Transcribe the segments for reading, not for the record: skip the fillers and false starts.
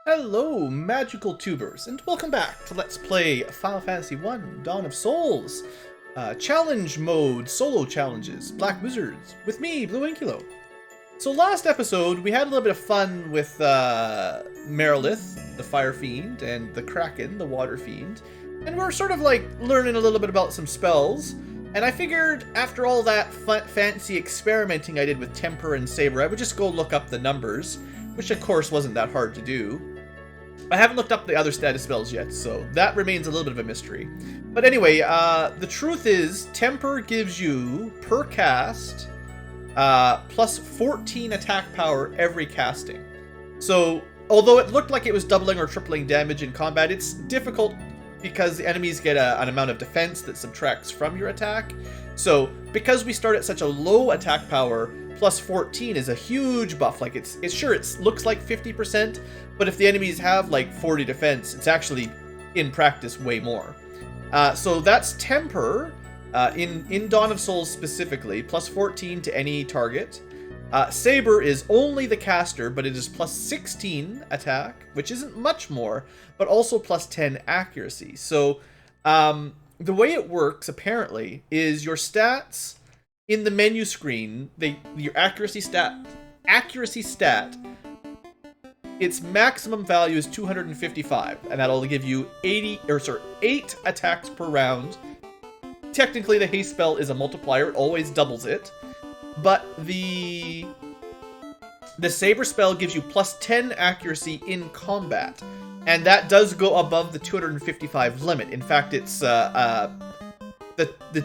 Hello, magical tubers, and welcome back to Let's Play Final Fantasy 1 Dawn of Souls. Challenge mode, solo challenges, Black Wizards, with me, BlueAnkylo. So last episode, we had a little bit of fun with Merilith, the Fire Fiend, and the Kraken, the Water Fiend. And we're sort of like learning a little bit about some spells. And I figured after all that fancy experimenting I did with Temper and Saber, I would just go look up the numbers, which of course wasn't that hard to do. I haven't looked up the other status spells yet, so that remains a little bit of a mystery. But anyway, the truth is, Temper gives you, per cast, plus 14 attack power every casting. So, although it looked like it was doubling or tripling damage in combat, it's difficult because the enemies get an amount of defense that subtracts from your attack. So, because we start at such a low attack power, plus 14 is a huge buff. Like, it's sure, it looks like 50%, but if the enemies have like 40 defense, it's actually, in practice, way more. So that's Temper, in Dawn of Souls specifically, plus 14 to any target. Saber is only the caster, but it is plus 16 attack, which isn't much more, but also plus 10 accuracy. So, the way it works, apparently, is your stats in the menu screen, your accuracy stat, its maximum value is 255, and that'll give you 8 attacks per round. Technically, the haste spell is a multiplier; it always doubles it. But the Saber spell gives you plus 10 accuracy in combat, and that does go above the 255 limit. In fact, it's the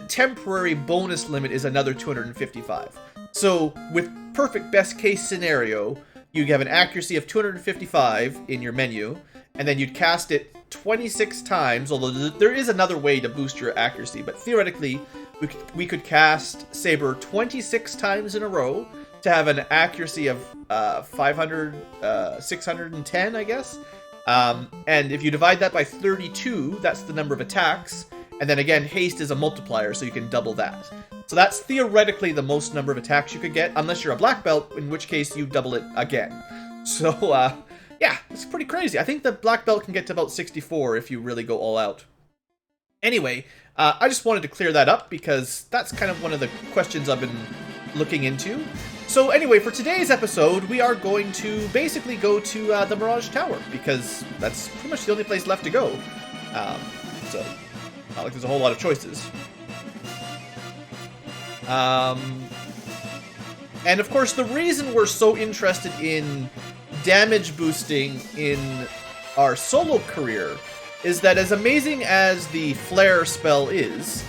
temporary bonus limit is another 255. So, with perfect best case scenario, you have an accuracy of 255 in your menu, and then you'd cast it 26 times, although there is another way to boost your accuracy, but theoretically, we could cast Saber 26 times in a row to have an accuracy of 610, I guess. And if you divide that by 32, that's the number of attacks. And then again, haste is a multiplier, so you can double that. So that's theoretically the most number of attacks you could get, unless you're a black belt, in which case you double it again. So, yeah, it's pretty crazy. I think the black belt can get to about 64 if you really go all out. Anyway, I just wanted to clear that up because that's kind of one of the questions I've been looking into. So anyway, for today's episode, we are going to basically go to the Mirage Tower, because that's pretty much the only place left to go. So, not like there's a whole lot of choices. And of course, the reason we're so interested in damage boosting in our solo career is that as amazing as the Flare spell is,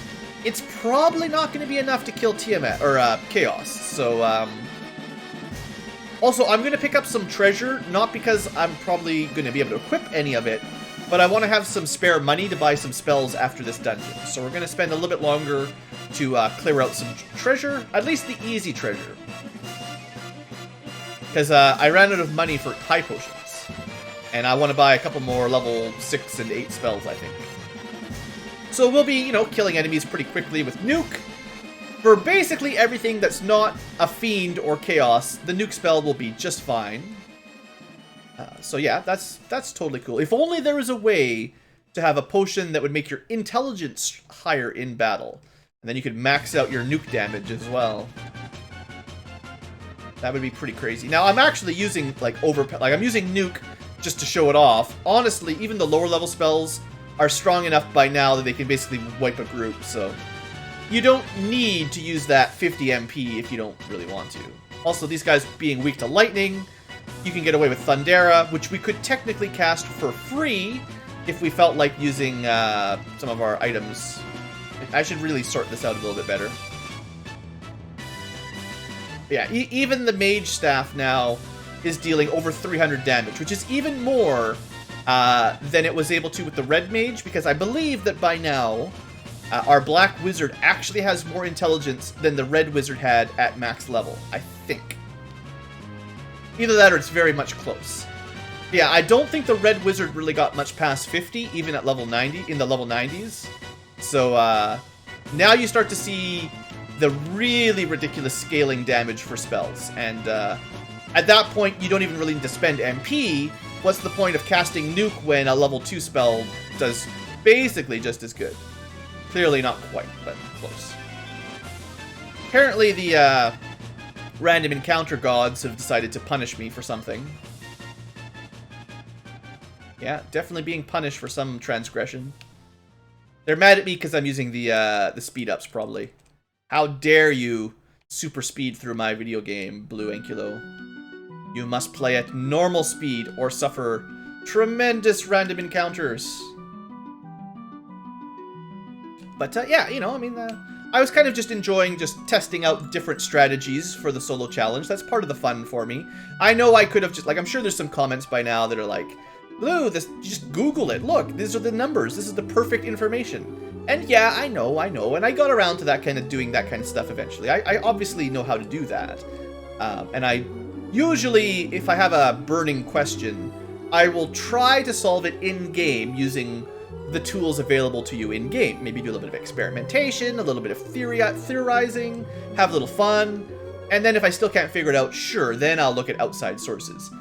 it's probably not going to be enough to kill Tiamat, or Chaos. So, also, I'm going to pick up some treasure, not because I'm probably going to be able to equip any of it, but I want to have some spare money to buy some spells after this dungeon. So we're going to spend a little bit longer to clear out some treasure, at least the easy treasure. Because I ran out of money for high potions, and I want to buy a couple more level 6 and 8 spells, I think. So we'll be, killing enemies pretty quickly with Nuke. For basically everything that's not a Fiend or Chaos, the Nuke spell will be just fine. So yeah, that's totally cool. If only there was a way to have a potion that would make your intelligence higher in battle. And then you could max out your Nuke damage as well. That would be pretty crazy. Now, I'm actually using, I'm using Nuke just to show it off. Honestly, even the lower level spells are strong enough by now that they can basically wipe a group, so you don't need to use that 50 MP if you don't really want to. Also, these guys being weak to lightning, you can get away with Thundera, which we could technically cast for free if we felt like using some of our items. I should really sort this out a little bit better. Yeah, even the Mage Staff now is dealing over 300 damage, which is even more than it was able to with the Red Mage, because I believe that by now, our Black Wizard actually has more intelligence than the Red Wizard had at max level, I think. Either that or it's very much close. Yeah, I don't think the Red Wizard really got much past 50, even at level 90, in the level 90s. So, now you start to see the really ridiculous scaling damage for spells, and at that point, you don't even really need to spend MP, what's the point of casting Nuke when a level 2 spell does basically just as good? Clearly not quite, but close. Apparently the random encounter gods have decided to punish me for something. Yeah, definitely being punished for some transgression. They're mad at me because I'm using the speed ups, probably. How dare you super speed through my video game, BlueAnkylo. You must play at normal speed or suffer tremendous random encounters. But yeah, you know, I mean, I was kind of just enjoying just testing out different strategies for the solo challenge. That's part of the fun for me. I know I could have just, like, I'm sure there's some comments by now that are like, Blue, this, just Google it. Look, these are the numbers. This is the perfect information. And yeah, I know. And I got around to that kind of doing that kind of stuff eventually. I obviously know how to do that. And I usually, if I have a burning question, I will try to solve it in-game using the tools available to you in-game. Maybe do a little bit of experimentation, a little bit of theorizing, have a little fun. And then if I still can't figure it out, sure, then I'll look at outside sources.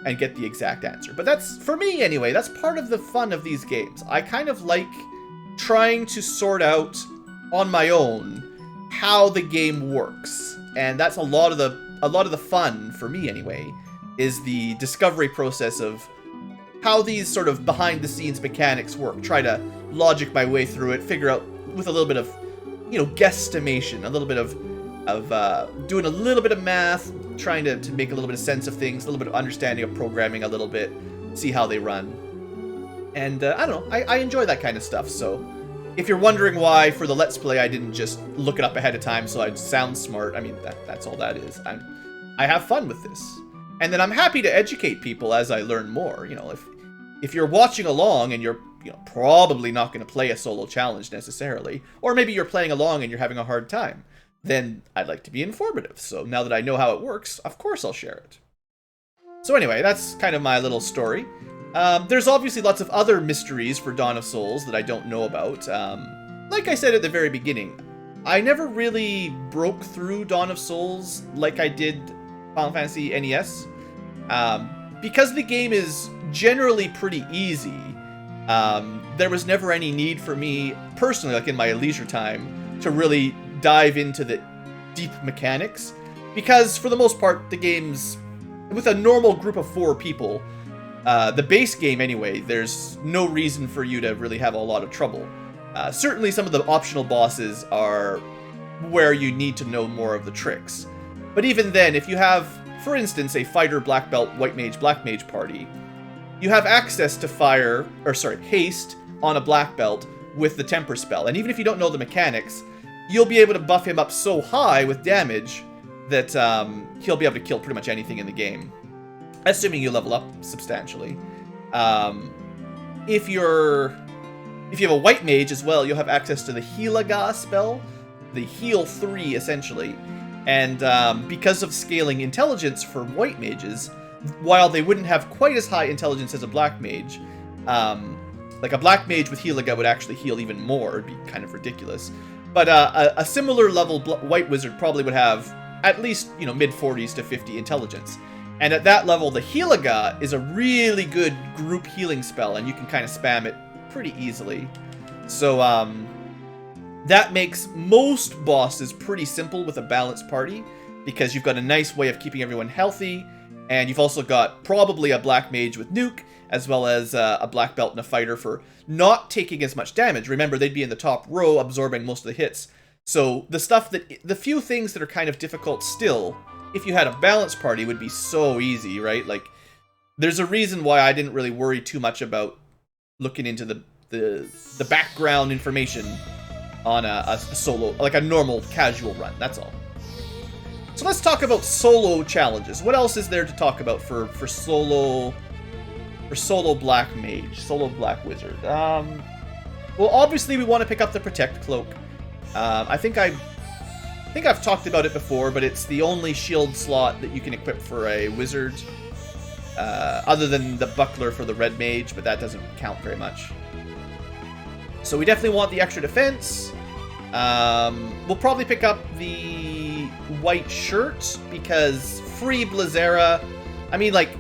And get the exact answer. But that's, for me anyway, that's part of the fun of these games. I kind of like trying to sort out on my own how the game works. And that's a lot of the fun, for me anyway, is the discovery process of how these sort of behind-the-scenes mechanics work. Try to logic my way through it, figure out with a little bit of, you know, guesstimation, a little bit of doing a little bit of math, trying to make a little bit of sense of things, a little bit of understanding of programming a little bit, see how they run. And I don't know, I enjoy that kind of stuff. So if you're wondering why for the Let's Play I didn't just look it up ahead of time so I'd sound smart, I mean, that's all that is. I have fun with this. And then I'm happy to educate people as I learn more. You know, if you're watching along and you're, you know, probably not going to play a solo challenge necessarily, or maybe you're playing along and you're having a hard time, then I'd like to be informative. So now that I know how it works, of course I'll share it. So anyway, that's kind of my little story. There's obviously lots of other mysteries for Dawn of Souls that I don't know about. Like I said at the very beginning, I never really broke through Dawn of Souls like I did Final Fantasy NES. Because the game is generally pretty easy, there was never any need for me, personally, like in my leisure time, to really dive into the deep mechanics, because for the most part the game's with a normal group of 4 people, the base game anyway, there's no reason for you to really have a lot of trouble. Certainly some of the optional bosses are where you need to know more of the tricks, but even then, if you have, for instance, a fighter black belt white mage black mage party, you have access to haste on a black belt with the temper spell, and even if you don't know the mechanics, you'll be able to buff him up so high with damage that he'll be able to kill pretty much anything in the game, assuming you level up substantially. If you have a white mage as well, you'll have access to the Healaga spell, the heal 3 essentially, and because of scaling intelligence for white mages, while they wouldn't have quite as high intelligence as a black mage, like a black mage with Healaga would actually heal even more. It'd be kind of ridiculous. But a similar level white wizard probably would have at least, you know, mid-40s to 50 intelligence. And at that level, the Healaga is a really good group healing spell, and you can kind of spam it pretty easily. So that makes most bosses pretty simple with a balanced party, because you've got a nice way of keeping everyone healthy, and you've also got probably a black mage with Nuke, as well as a black belt and a fighter for not taking as much damage. Remember, they'd be in the top row absorbing most of the hits. So the few things that are kind of difficult still, if you had a balanced party, would be so easy, right? Like, there's a reason why I didn't really worry too much about looking into the background information on a solo, like a normal casual run, that's all. So let's talk about solo challenges. What else is there to talk about for solo black mage, solo black wizard? Well, obviously we want to pick up the protect cloak. I think I've talked about it before, but it's the only shield slot that you can equip for a wizard, other than the buckler for the red mage, but that doesn't count very much. So we definitely want the extra defense. We'll probably pick up the white shirt, because free Blazera, I mean, like,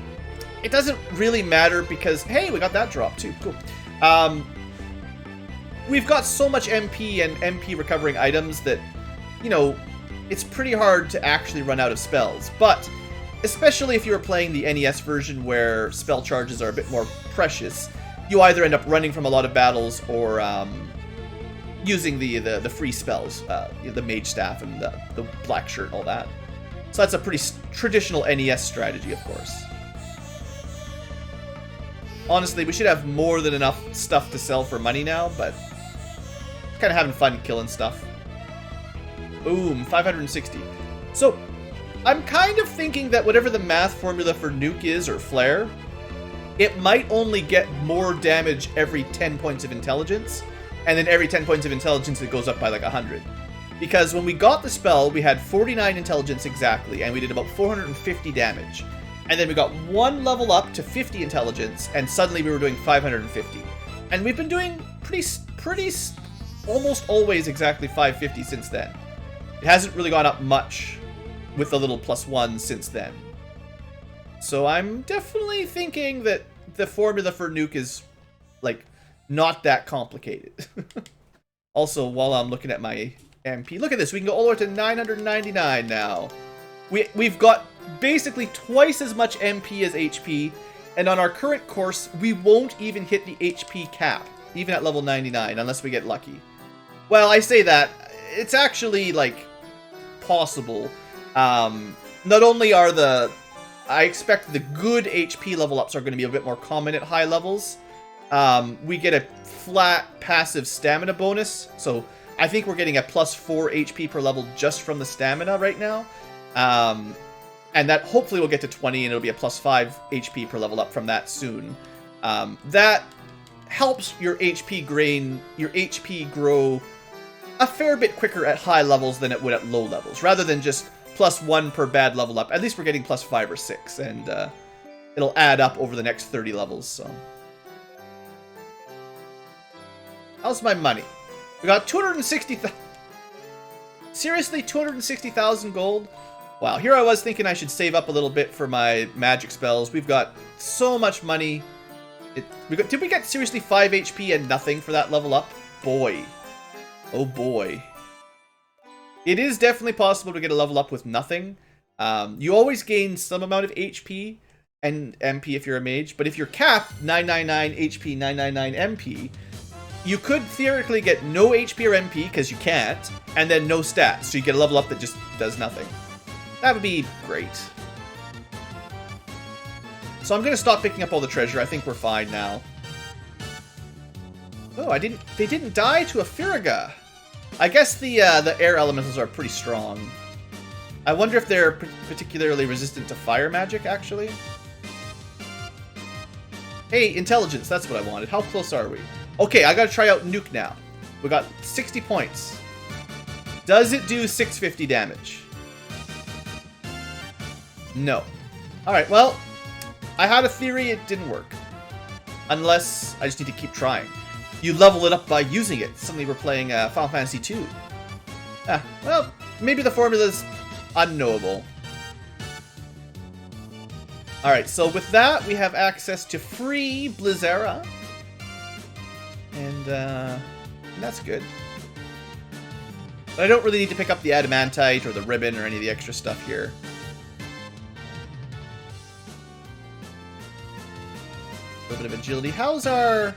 it doesn't really matter because, hey, we got that drop too. Cool. We've got so much MP and MP recovering items that, you know, it's pretty hard to actually run out of spells. But especially if you were playing the NES version where spell charges are a bit more precious, you either end up running from a lot of battles or using the free spells, the Mage Staff and the Black Shirt, all that. So that's a pretty traditional NES strategy, of course. Honestly, we should have more than enough stuff to sell for money now, but kind of having fun killing stuff. Boom, 560. So, I'm kind of thinking that whatever the math formula for Nuke is, or Flare, it might only get more damage every 10 points of intelligence, and then every 10 points of intelligence it goes up by like 100. Because when we got the spell, we had 49 intelligence exactly, and we did about 450 damage. And then we got one level up to 50 intelligence, and suddenly we were doing 550. And we've been doing pretty almost always exactly 550 since then. It hasn't really gone up much with the little +1 since then. So I'm definitely thinking that the formula for Nuke is, like, not that complicated. Also, while I'm looking at my MP, look at this. We can go all the way to 999 now. We've got basically twice as much MP as HP, and on our current course, we won't even hit the HP cap, even at level 99, unless we get lucky. Well, I say that, it's actually, like, possible. Not only are I expect the good HP level ups are going to be a bit more common at high levels. We get a flat passive stamina bonus, so I think we're getting a +4 HP per level just from the stamina right now. And that hopefully will get to 20, and it'll be a +5 HP per level up from that soon. That helps your HP grow a fair bit quicker at high levels than it would at low levels, rather than just +1 per bad level up. At least we're getting +5 or 6, and it'll add up over the next 30 levels. So, how's my money? We got 260,000. Seriously, 260,000 gold. Wow, here I was thinking I should save up a little bit for my magic spells. We've got so much money. Did we get seriously 5 HP and nothing for that level up? Boy. Oh boy. It is definitely possible to get a level up with nothing. You always gain some amount of HP and MP if you're a mage, but if you're capped 999 HP, 999 MP, you could theoretically get no HP or MP, because you can't, and then no stats, so you get a level up that just does nothing. That would be great. So I'm going to stop picking up all the treasure. I think we're fine now. Oh, they didn't die to a Firaga. I guess the air elementals are pretty strong. I wonder if they're particularly resistant to fire magic, actually. Hey, intelligence, that's what I wanted. How close are we? Okay, I gotta try out Nuke now. We got 60 points. Does it do 650 damage? No. Alright, well, I had a theory it didn't work. Unless I just need to keep trying. You level it up by using it. Suddenly we're playing Final Fantasy II. Well, maybe the formula's unknowable. Alright, so with that, we have access to free Blizzara. And that's good. But I don't really need to pick up the Adamantite or the Ribbon or any of the extra stuff here. A little bit of agility. How's our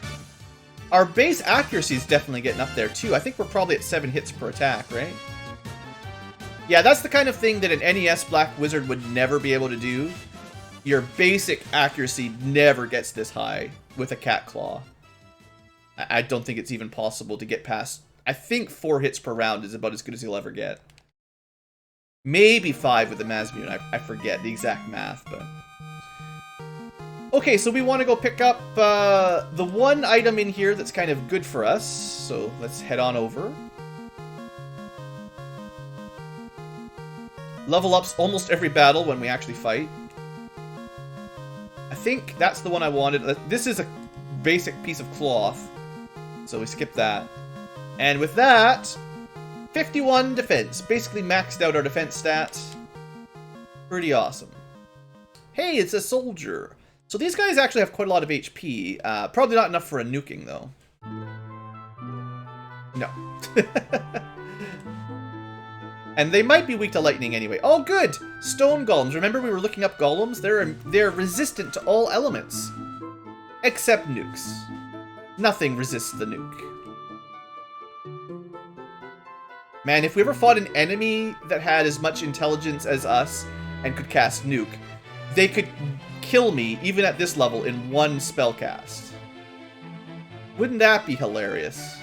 base accuracy is definitely getting up there too. I think we're probably at 7 hits per attack, right? Yeah, that's the kind of thing that an NES Black Wizard would never be able to do. Your basic accuracy never gets this high with a Cat Claw. I don't think it's even possible to get past... I think 4 hits per round is about as good as you'll ever get. Maybe 5 with the Mazmune. I forget the exact math, but... Okay, so we want to go pick up the one item in here that's kind of good for us. So let's head on over. Level ups almost every battle when we actually fight. I think that's the one I wanted. This is a basic piece of cloth. So we skip that. And with that, 51 defense. Basically maxed out our defense stats. Pretty awesome. Hey, it's a soldier. So these guys actually have quite a lot of HP. Probably not enough for a nuking, though. No. And they might be weak to lightning anyway. Oh, good! Stone golems. Remember we were looking up golems? They're resistant to all elements. Except nukes. Nothing resists the nuke. Man, if we ever fought an enemy that had as much intelligence as us and could cast nuke, they could kill me, even at this level, in one spell cast. Wouldn't that be hilarious?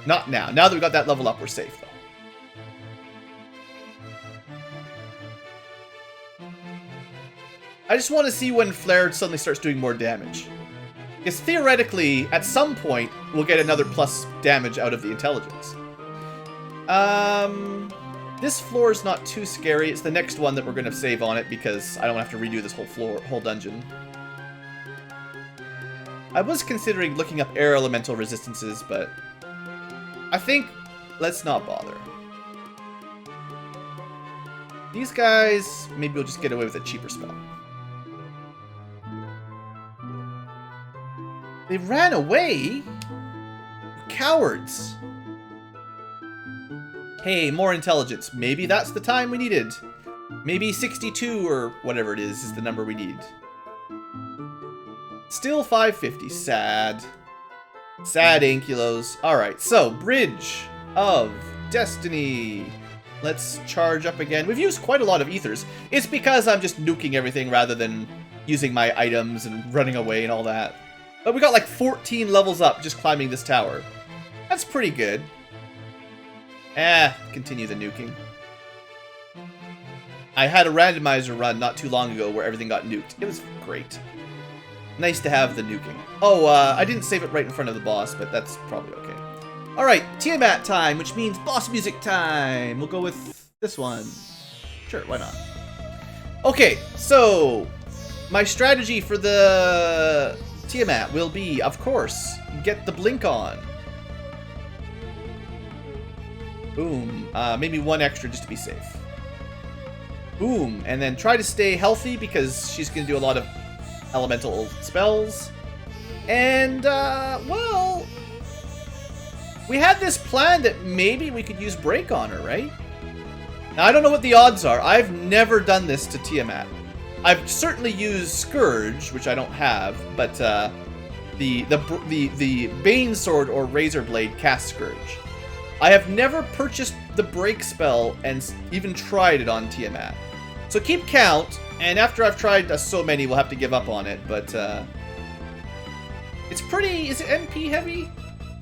Not now. Now that we got that level up, we're safe, though. I just want to see when Flare suddenly starts doing more damage. Because theoretically, at some point, we'll get another plus damage out of the intelligence. This floor is not too scary. It's the next one that we're going to save on it because I don't have to redo this whole dungeon. I was considering looking up air elemental resistances, but I think let's not bother. These guys, maybe we'll just get away with a cheaper spell. They ran away? Cowards. Hey, more intelligence. Maybe that's the time we needed. Maybe 62 or whatever it is the number we need. Still 550. Sad. Sad Ankylos. Alright, so, Bridge of Destiny. Let's charge up again. We've used quite a lot of ethers. It's because I'm just nuking everything rather than using my items and running away and all that. But we got like 14 levels up just climbing this tower. That's pretty good. Continue the nuking. I had a randomizer run not too long ago where everything got nuked. It was great. Nice to have the nuking. Oh, I didn't save it right in front of the boss, but that's probably okay. Alright, Tiamat time, which means boss music time. We'll go with this one. Sure, why not? Okay, so my strategy for the Tiamat will be, of course, get the blink on. Boom. Maybe one extra just to be safe. Boom. And then try to stay healthy because she's going to do a lot of elemental spells. And, well, we had this plan that maybe we could use Break on her, right? Now, I don't know what the odds are. I've never done this to Tiamat. I've certainly used Scourge, which I don't have, but the Bane Sword or Razor Blade cast Scourge. I have never purchased the Break spell and even tried it on Tiamat. So keep count, and after I've tried so many, we'll have to give up on it, but it's pretty... Is it MP heavy?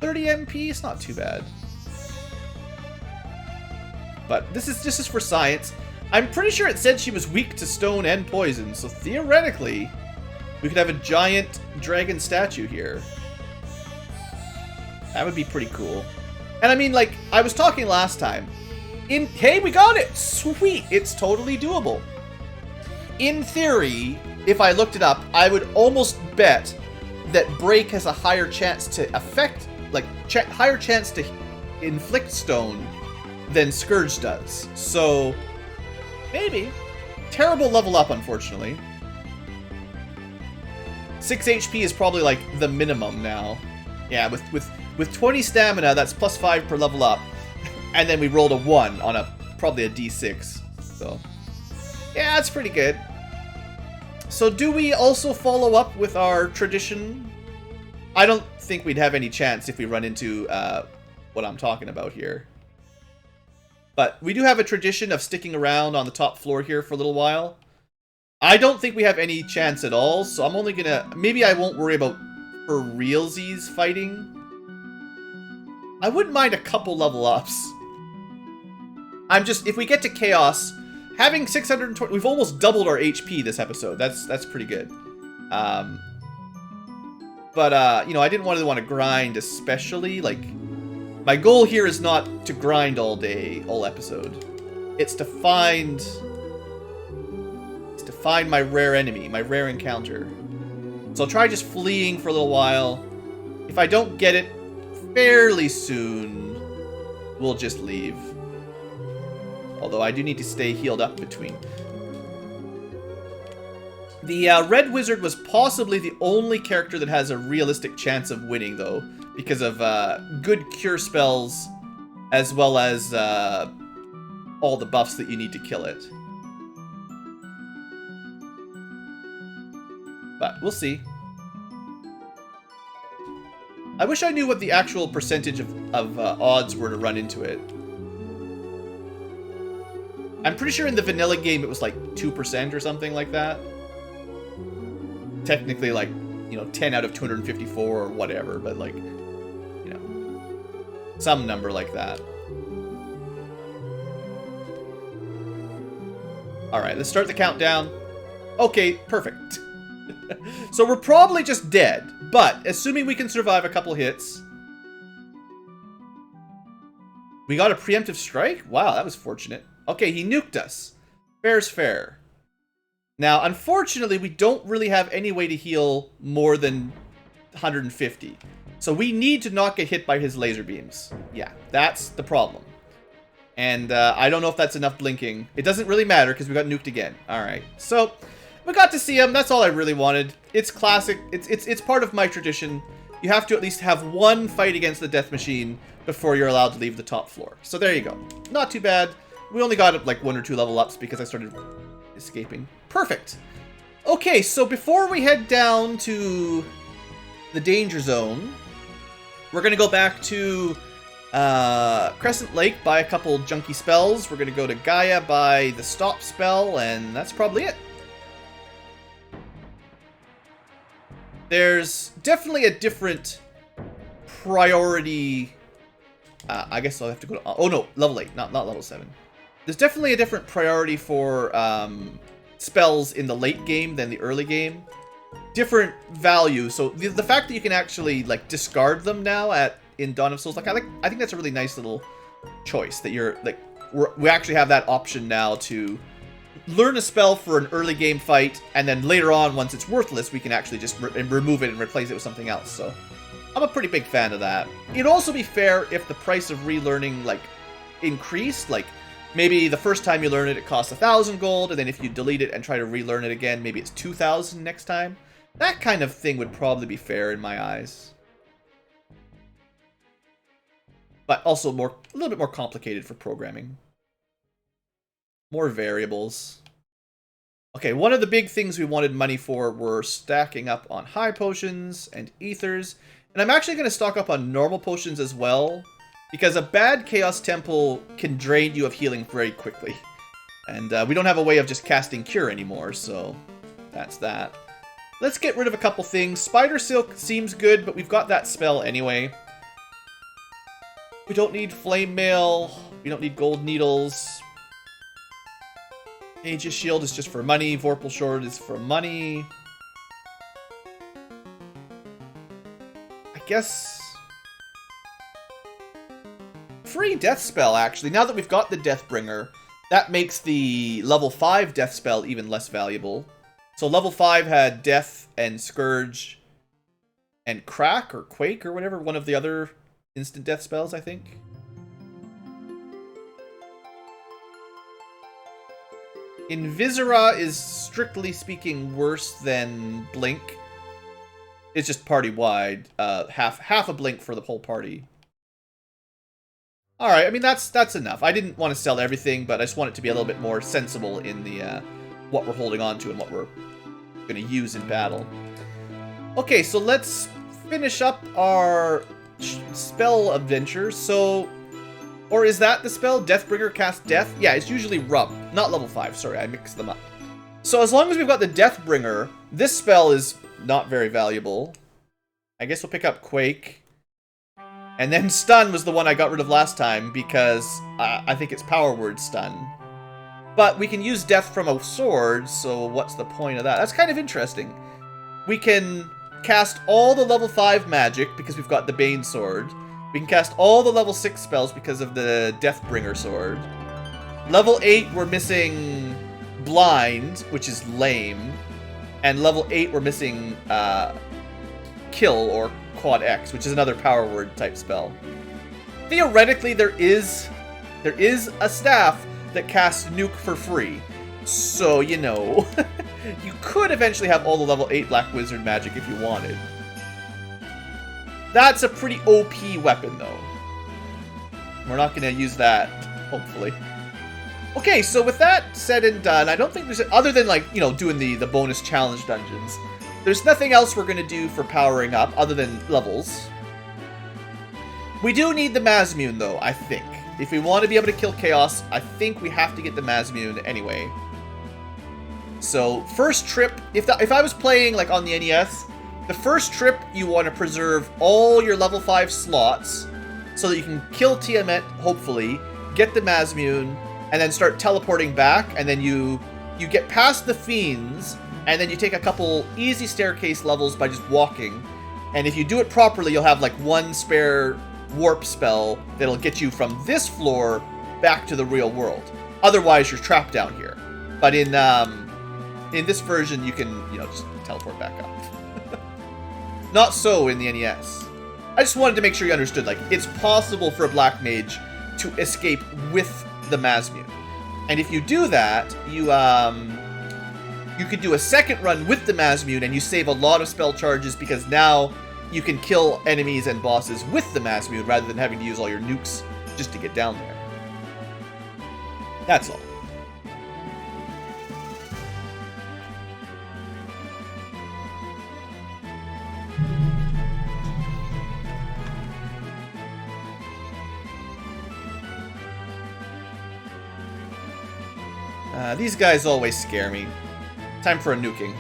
30 MP? It's not too bad. But this is for science. I'm pretty sure it said she was weak to stone and poison, so theoretically, we could have a giant dragon statue here. That would be pretty cool. And I mean, like, I was talking last time. Hey, we got it! Sweet! It's totally doable. In theory, if I looked it up, I would almost bet that Break has a higher chance to affect, like, higher chance to inflict stone than Scourge does. So, maybe. Terrible level up, unfortunately. 6 HP is probably, like, the minimum now. Yeah, with 20 stamina, that's plus 5 per level up. And then we rolled a 1 on probably a D6. So, yeah, that's pretty good. So do we also follow up with our tradition? I don't think we'd have any chance if we run into what I'm talking about here. But we do have a tradition of sticking around on the top floor here for a little while. I don't think we have any chance at all, so I'm only gonna... Maybe I won't worry about for realsies fighting. I wouldn't mind a couple level ups. I'm just... If we get to Chaos... Having 620, we've almost doubled our HP this episode. That's pretty good. But you know, I didn't want to grind, especially like my goal here is not to grind all day, all episode. It's to find my rare enemy, my rare encounter. So I'll try just fleeing for a little while. If I don't get it fairly soon, we'll just leave. Although I do need to stay healed up between. The Red Wizard was possibly the only character that has a realistic chance of winning, though, because of good cure spells, as well as all the buffs that you need to kill it. But we'll see. I wish I knew what the actual percentage of odds were to run into it. I'm pretty sure in the vanilla game it was like 2% or something like that. Technically, like, you know, 10 out of 254 or whatever, but like, you know, some number like that. Alright, let's start the countdown. Okay, perfect. So we're probably just dead, but assuming we can survive a couple hits. We got a preemptive strike? Wow, that was fortunate. Okay, he nuked us. Fair's fair. Now, unfortunately, we don't really have any way to heal more than 150. So we need to not get hit by his laser beams. Yeah, that's the problem. And I don't know if that's enough blinking. It doesn't really matter because we got nuked again. Alright, so we got to see him. That's all I really wanted. It's classic. It's part of my tradition. You have to at least have one fight against the death machine before you're allowed to leave the top floor. So there you go. Not too bad. We only got like 1 or 2 level ups because I started escaping. Perfect. Okay, so before we head down to the danger zone, we're going to go back to Crescent Lake, buy a couple junky spells. We're going to go to Gaia, buy the stop spell, and that's probably it. There's definitely a different priority. I guess I'll have to go to... Oh no, level 8, not level 7. There's definitely a different priority for spells in the late game than the early game. Different value. So the fact that you can actually like discard them now in Dawn of Souls, I think that's a really nice little choice that you're like we actually have that option now to learn a spell for an early game fight, and then later on, once it's worthless, we can actually just remove it and replace it with something else. So I'm a pretty big fan of that. It'd also be fair if the price of relearning like increased, like maybe the first time you learn it, it costs 1,000 gold, and then if you delete it and try to relearn it again, maybe it's 2,000 next time. That kind of thing would probably be fair in my eyes. But also a little bit more complicated for programming. More variables. Okay, one of the big things we wanted money for were stacking up on high potions and ethers. And I'm actually going to stock up on normal potions as well, because a bad Chaos Temple can drain you of healing very quickly. And we don't have a way of just casting Cure anymore, so that's that. Let's get rid of a couple things. Spider Silk seems good, but we've got that spell anyway. We don't need Flame Mail. We don't need Gold Needles. Mage's Shield is just for money. Vorpal Short is for money. I guess... Free Death Spell, actually. Now that we've got the Deathbringer, that makes the level 5 Death Spell even less valuable. So level 5 had Death and Scourge and Crack or Quake or whatever, one of the other instant death spells, I think. Invisera is, strictly speaking, worse than Blink. It's just party-wide. Half a Blink for the whole party. Alright, I mean, that's enough. I didn't want to sell everything, but I just want it to be a little bit more sensible in the what we're holding on to and what we're going to use in battle. Okay, so let's finish up our spell adventure. So, or is that the spell? Deathbringer cast Death? Yeah, it's usually Rub, not level 5. Sorry, I mixed them up. So as long as we've got the Deathbringer, this spell is not very valuable. I guess we'll pick up Quake. And then Stun was the one I got rid of last time because I think it's Power Word Stun. But we can use Death from a sword, so what's the point of that? That's kind of interesting. We can cast all the level 5 magic because we've got the Bane Sword. We can cast all the level 6 spells because of the Deathbringer Sword. Level 8, we're missing Blind, which is lame. And level 8, we're missing Kill, or Quad X, which is another Power Word type spell. Theoretically, there is a staff that casts Nuke for free. So, you know, you could eventually have all the level 8 Black Wizard magic if you wanted. That's a pretty OP weapon, though. We're not going to use that, hopefully. Okay, so with that said and done, I don't think there's... Other than, like, you know, doing the bonus challenge dungeons, there's nothing else we're going to do for powering up other than levels. We do need the Mazmune, though, I think. If we want to be able to kill Chaos, I think we have to get the Mazmune anyway. So, first trip... If I was playing, like, on the NES, the first trip, you want to preserve all your level 5 slots so that you can kill Tiamat, hopefully, get the Mazmune, and then start teleporting back, and then you get past the Fiends, and then you take a couple easy staircase levels by just walking, and if you do it properly, you'll have like one spare warp spell that'll get you from this floor back to the real world. Otherwise, you're trapped down here. But in this version, you can, you know, just teleport back up. Not so in the NES. I just wanted to make sure you understood, like, it's possible for a Black Mage to escape with the Mazmune. And if you do that, you could do a second run with the Mazmune and you save a lot of spell charges because now you can kill enemies and bosses with the Mazmune rather than having to use all your nukes just to get down there. That's all. These guys always scare me. Time for a nuking.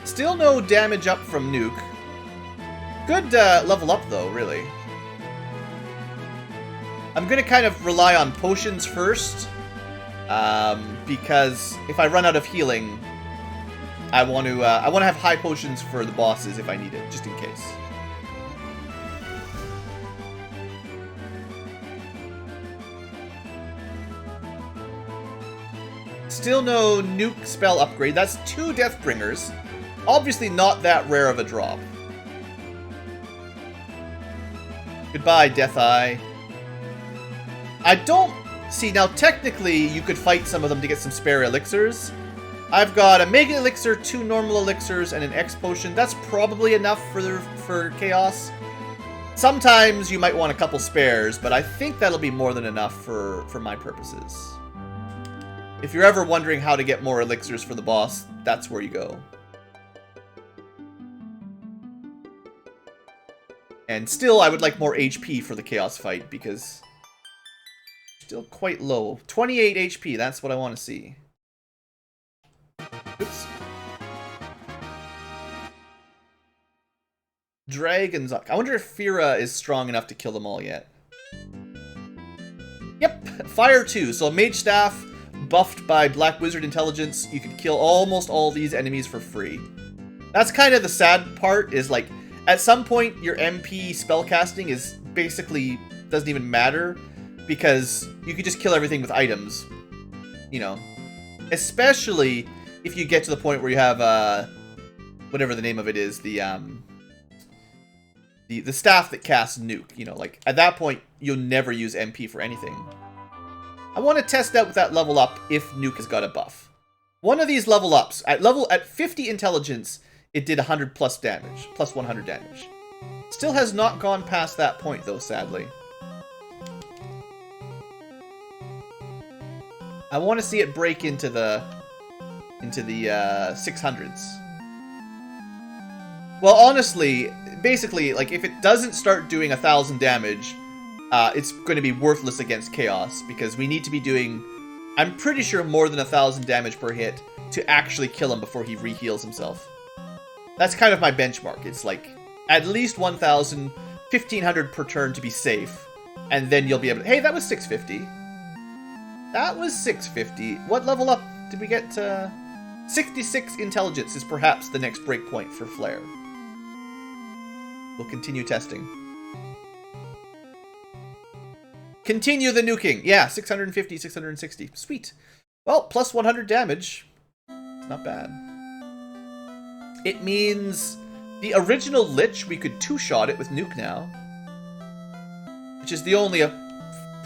Still no damage up from nuke. Good level up though, really. I'm gonna kind of rely on potions first, because if I run out of healing, I want to have high potions for the bosses if I need it, just in case. Still no nuke spell upgrade. That's 2 Deathbringers. Obviously not that rare of a drop. Goodbye, Death Eye. I don't... See, now technically you could fight some of them to get some spare elixirs. I've got a Mega Elixir, 2 normal elixirs, and an X Potion. That's probably enough for Chaos. Sometimes you might want a couple spares, but I think that'll be more than enough for my purposes. If you're ever wondering how to get more elixirs for the boss, that's where you go. And still, I would like more HP for the Chaos fight, because... Still quite low. 28 HP, that's what I want to see. Oops. Dragon's Luck. I wonder if Fira is strong enough to kill them all yet. Yep, Fire 2. So Mage Staff, buffed by Black Wizard Intelligence, you can kill almost all these enemies for free. That's kind of the sad part, is like, at some point your MP spellcasting is basically, doesn't even matter, because you could just kill everything with items, you know. Especially if you get to the point where you have, whatever the name of it is, the staff that casts nuke, you know, like, at that point, you'll never use MP for anything. I want to test out with that level up if nuke has got a buff. One of these level ups, at 50 intelligence, it did 100 plus damage, plus 100 damage. Still has not gone past that point though, sadly. I want to see it break into the 600s. Well, honestly, basically, like, if it doesn't start doing 1,000 damage, it's going to be worthless against Chaos, because we need to be doing, I'm pretty sure, more than 1,000 damage per hit to actually kill him before he re-heals himself. That's kind of my benchmark. It's like, at least 1,000, 1,500 per turn to be safe, and then you'll be able to... Hey, that was 650. That was 650. What level up did we get to? 66 intelligence is perhaps the next breakpoint for Flare. We'll continue testing. Continue the nuking. Yeah, 650, 660. Sweet. Well, plus 100 damage. It's not bad. It means the original Lich, we could two-shot it with nuke now. Which is the only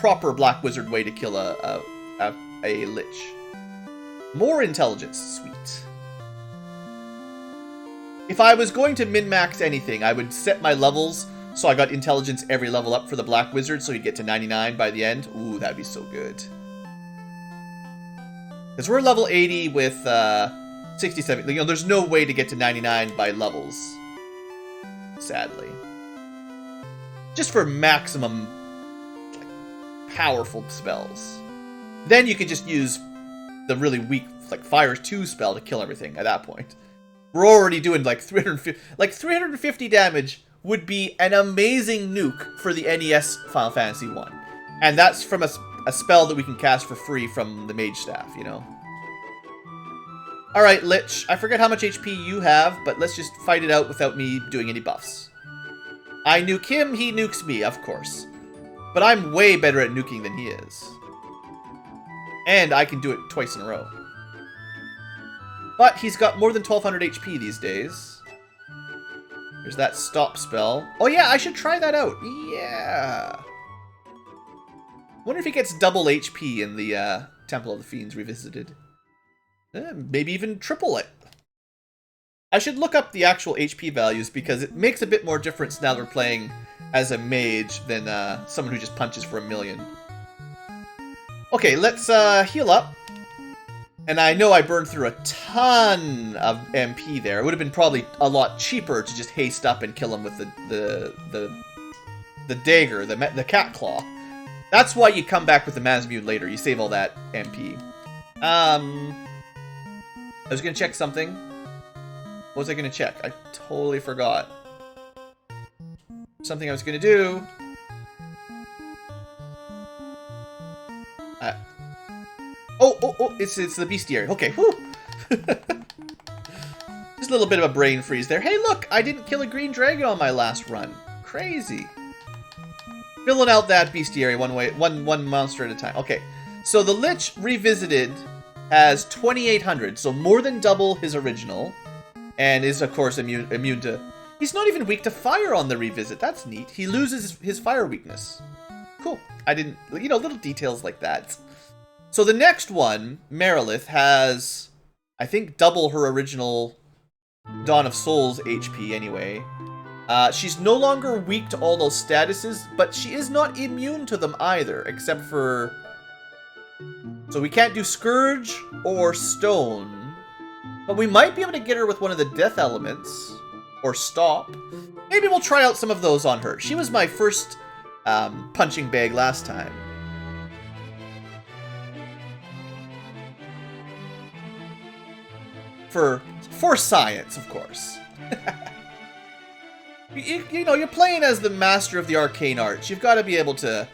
proper Black Wizard way to kill a Lich. More intelligence. Sweet. If I was going to min-max anything, I would set my levels so I got intelligence every level up for the Black Wizard, so you get to 99 by the end. Ooh, that'd be so good. Because we're level 80 with 67. You know, there's no way to get to 99 by levels. Sadly. Just for maximum powerful spells. Then you can just use the really weak, like, Fire 2 spell to kill everything at that point. We're already doing like 350, like 350 damage would be an amazing nuke for the NES Final Fantasy 1. And that's from a spell that we can cast for free from the Mage Staff, you know? Alright, Lich, I forget how much HP you have, but let's just fight it out without me doing any buffs. I nuke him, he nukes me, of course. But I'm way better at nuking than he is. And I can do it twice in a row. But he's got more than 1200 HP these days. There's that stop spell. Oh yeah, I should try that out. Yeah. Wonder if he gets double HP in the Temple of the Fiends Revisited. Maybe even triple it. I should look up the actual HP values because it makes a bit more difference now that we're playing as a mage than someone who just punches for 1,000,000. Okay, let's heal up. And I know I burned through a ton of MP there. It would have been probably a lot cheaper to just haste up and kill him with the dagger, the cat claw. That's why you come back with the Mazmune later. You save all that MP. I was gonna check something. What was I gonna check? I totally forgot. Something I was gonna do. Oh, it's the bestiary. Okay, whew. Just a little bit of a brain freeze there. Hey, look, I didn't kill a green dragon on my last run. Crazy. Filling out that bestiary one monster at a time. Okay, so the Lich Revisited has 2,800, so more than double his original, and is of course immune to. He's not even weak to fire on the revisit. That's neat. He loses his fire weakness. Cool. I didn't, you know, little details like that. So the next one, Merilith, has, I think, double her original Dawn of Souls HP anyway. She's no longer weak to all those statuses, but she is not immune to them either, except for... So we can't do Scourge or Stone, but we might be able to get her with one of the Death Elements, or Stop. Maybe we'll try out some of those on her. She was my first punching bag last time. For science, of course. you know, you're playing as the master of the arcane arts. You've got to be able to...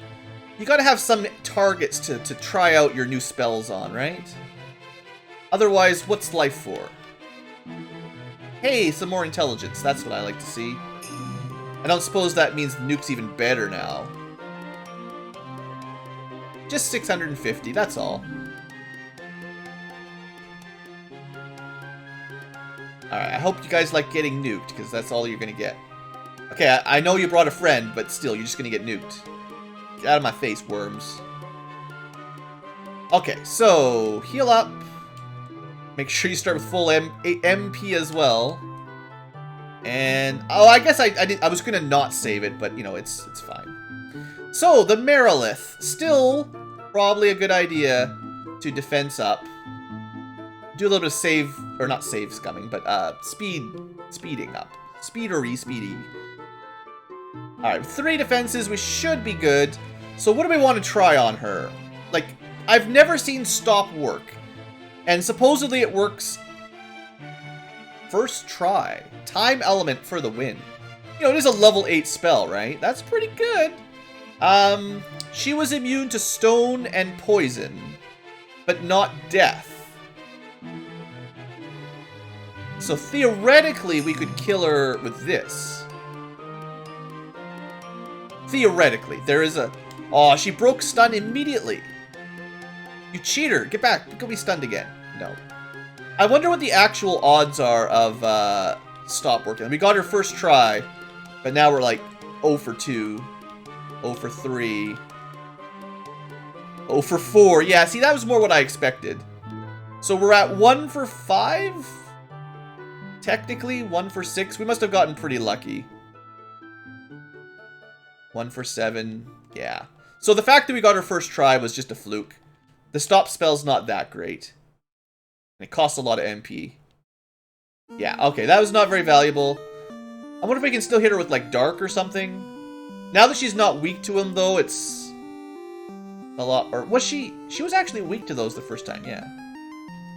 You got to have some targets to try out your new spells on, right? Otherwise, what's life for? Hey, some more intelligence. That's what I like to see. I don't suppose that means the nuke's even better now. Just 650, that's all. Alright, I hope you guys like getting nuked, because that's all you're going to get. Okay, I know you brought a friend, but still, you're just going to get nuked. Get out of my face, worms. Okay, so, heal up. Make sure you start with full MP as well. And, oh, I guess I was going to not save it, but, you know, it's fine. So, the Merilith. Still, probably a good idea to defense up. Do a little bit of save, or not save scumming, but speeding up. Speedy. Alright, 3 defenses, we should be good. So what do we want to try on her? Like, I've never seen Stop work. And supposedly it works first try. Time element for the win. You know, it is a level 8 spell, right? That's pretty good. She was immune to stone and poison, but not death. So theoretically, we could kill her with this. Theoretically. There is a... Oh, she broke stun immediately. You cheater. Get back. You'll be stunned again. No. I wonder what the actual odds are of Stop working. We got her first try, but now we're like 0 for 2. 0 for 3. Oh, for 4. Yeah, see, that was more what I expected. So we're at 1 for 5? Technically, 1 for 6. We must have gotten pretty lucky. 1 for 7. Yeah. So the fact that we got our first try was just a fluke. The stop spell's not that great. And it costs a lot of MP. Yeah, okay, that was not very valuable. I wonder if we can still hit her with, like, Dark or something. Now that she's not weak to him, though, it's a lot... Or was she... She was actually weak to those the first time, yeah.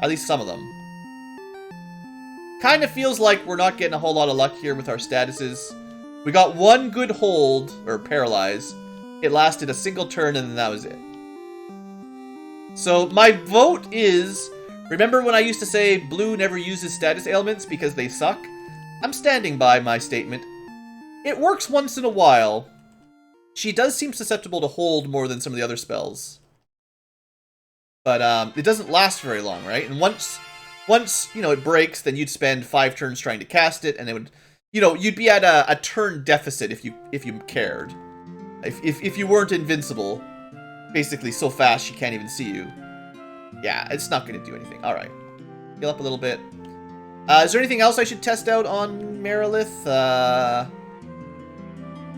At least some of them. Kind of feels like we're not getting a whole lot of luck here with our statuses. We got one good hold, or paralyze. It lasted a single turn, and then that was it. So, my vote is... Remember when I used to say blue never uses status ailments because they suck? I'm standing by my statement. It works once in a while. She does seem susceptible to hold more than some of the other spells. But it doesn't last very long, right? And once you know, it breaks, then you'd spend 5 turns trying to cast it, and it would, you know, you'd be at a turn deficit if you cared. If you weren't invincible, basically so fast she can't even see you. Yeah, it's not going to do anything. All right. Heal up a little bit. Is there anything else I should test out on Merilith? I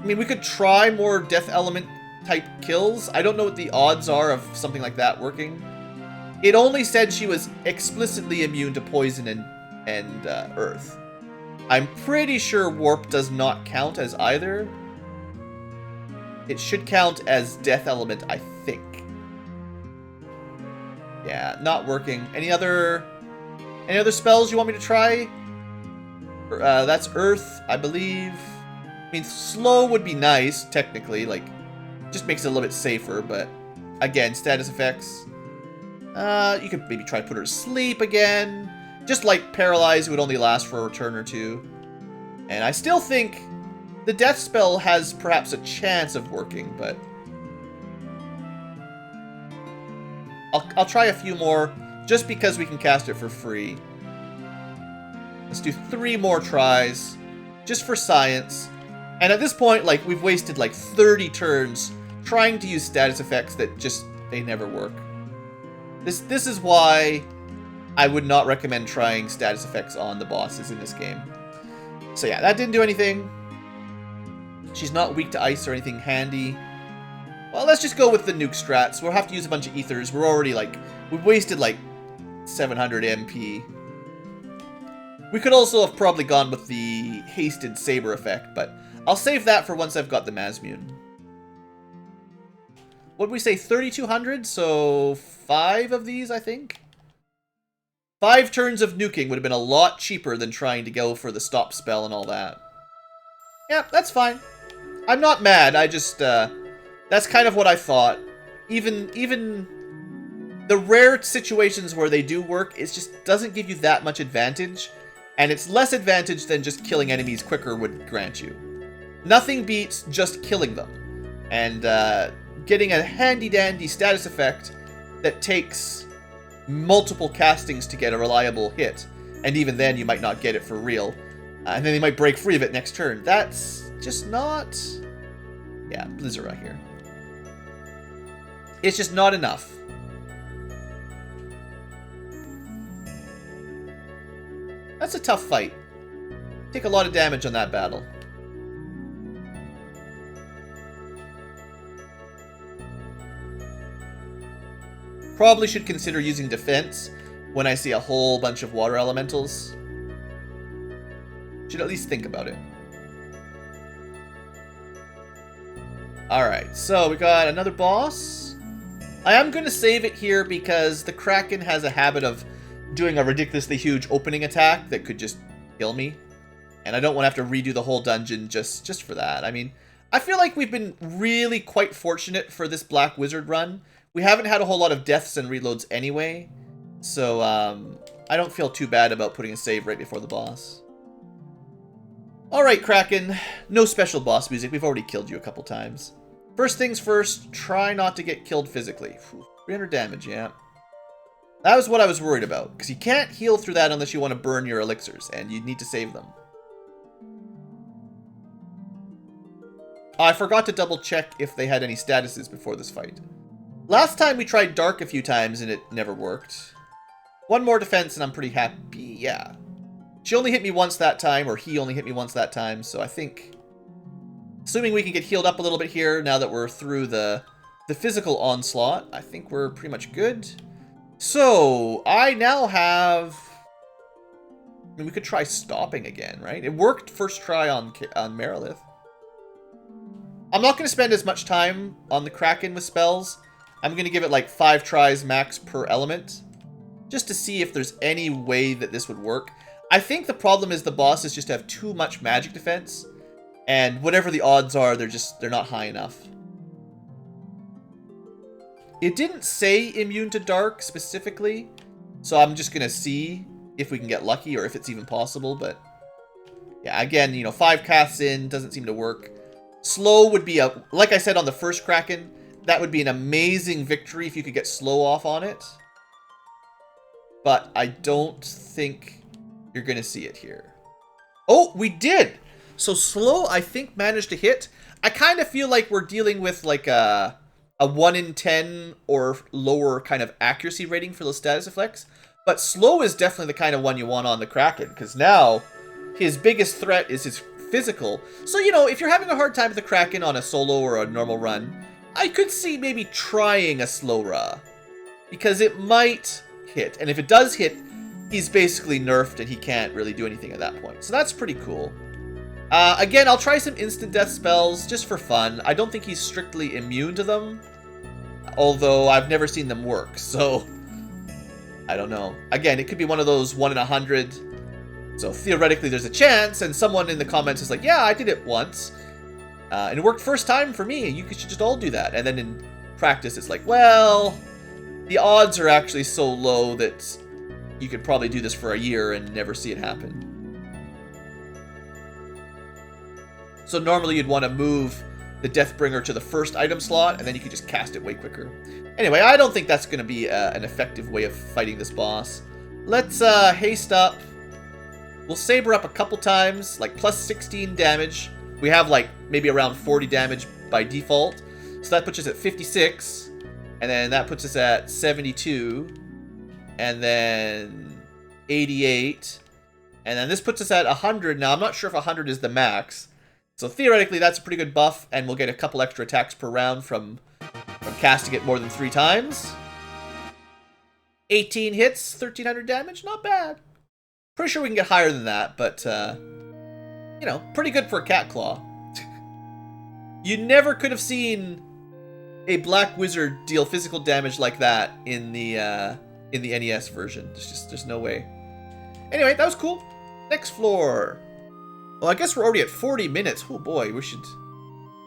mean, we could try more Death Element type kills. I don't know what the odds are of something like that working. It only said she was explicitly immune to poison and earth. I'm pretty sure Warp does not count as either. It should count as Death Element, I think. Yeah, not working. Any other spells you want me to try? That's Earth, I believe. I mean, Slow would be nice, technically. Like, just makes it a little bit safer, but... Again, status effects. You could maybe try to put her to sleep again. Just like Paralyze, it would only last for a turn or two. And I still think the Death spell has perhaps a chance of working, but... I'll try a few more, just because we can cast it for free. Let's do 3 more tries, just for science. And at this point, like, we've wasted like 30 turns trying to use status effects that just, they never work. This is why I would not recommend trying status effects on the bosses in this game. So yeah, that didn't do anything. She's not weak to ice or anything handy. Well, let's just go with the nuke strats. We'll have to use a bunch of ethers. We're already, like... We've wasted, like, 700 MP. We could also have probably gone with the hasted saber effect, but I'll save that for once I've got the Mazmune. What did we say? 3,200? So 5 of these, I think? 5 turns of nuking would have been a lot cheaper than trying to go for the stop spell and all that. Yeah, that's fine. I'm not mad. I just... That's kind of what I thought. Even the rare situations where they do work, it just doesn't give you that much advantage. And it's less advantage than just killing enemies quicker would grant you. Nothing beats just killing them. And getting a handy-dandy status effect that takes multiple castings to get a reliable hit. And even then, you might not get it for real. And then they might break free of it next turn. That's just not... Yeah, Blizzard right here. It's just not enough. That's a tough fight. Take a lot of damage on that battle. Probably should consider using defense when I see a whole bunch of water elementals. Should at least think about it. Alright, so we got another boss. I am going to save it here because the Kraken has a habit of doing a ridiculously huge opening attack that could just kill me. And I don't want to have to redo the whole dungeon just for that. I mean, I feel like we've been really quite fortunate for this Black Wizard run. We haven't had a whole lot of deaths and reloads anyway. So, I don't feel too bad about putting a save right before the boss. Alright, Kraken. No special boss music. We've already killed you a couple times. First things first, try not to get killed physically. 300 damage, yeah. That was what I was worried about, because you can't heal through that unless you want to burn your elixirs, and you need to save them. I forgot to double check if they had any statuses before this fight. Last time we tried Dark a few times and it never worked. One more defense and I'm pretty happy. Yeah. She only hit me once that time, or he only hit me once that time, so I think... Assuming we can get healed up a little bit here now that we're through the physical onslaught, I think we're pretty much good. So, I now have... I mean, we could try stopping again, right? It worked first try on Merilith. I'm not going to spend as much time on the Kraken with spells. I'm going to give it like 5 tries max per element, just to see if there's any way that this would work. I think the problem is the bosses just have too much magic defense, and whatever the odds are, they're not high enough. It didn't say immune to dark specifically, so I'm just going to see if we can get lucky or if it's even possible, but yeah, again, you know, 5 casts in doesn't seem to work. Slow would be a, like I said on the first Kraken, that would be an amazing victory if you could get slow off on it. But I don't think you're going to see it here. Oh, we did! So slow, I think, managed to hit. I kind of feel like we're dealing with like a 1 in 10 or lower kind of accuracy rating for those status effects. But slow is definitely the kind of one you want on the Kraken, because now his biggest threat is his physical. So, you know, if you're having a hard time with the Kraken on a solo or a normal run, I could see maybe trying a slow Ra, because it might hit. And if it does hit, he's basically nerfed and he can't really do anything at that point. So that's pretty cool. Again, I'll try some instant death spells just for fun. I don't think he's strictly immune to them, although I've never seen them work, so I don't know. Again, it could be one of those 1 in 100. So theoretically, there's a chance, and someone in the comments is like, yeah, I did it once. And it worked first time for me. You should just all do that. And then in practice, it's like, well, the odds are actually so low that you could probably do this for a year and never see it happen. So normally you'd want to move the Deathbringer to the first item slot, and then you could just cast it way quicker. Anyway, I don't think that's going to be an effective way of fighting this boss. Let's haste up. We'll saber up a couple times, like plus 16 damage. We have like maybe around 40 damage by default. So that puts us at 56. And then that puts us at 72. And then 88. And then this puts us at 100. Now, I'm not sure if 100 is the max. So theoretically, that's a pretty good buff. And we'll get a couple extra attacks per round from casting it more than 3 times. 18 hits, 1300 damage. Not bad. Pretty sure we can get higher than that, but, you know, pretty good for a cat claw. You never could have seen a Black Wizard deal physical damage like that in the NES version. There's no way. Anyway, that was cool. Next floor. Well, I guess we're already at 40 minutes. Oh boy, we should...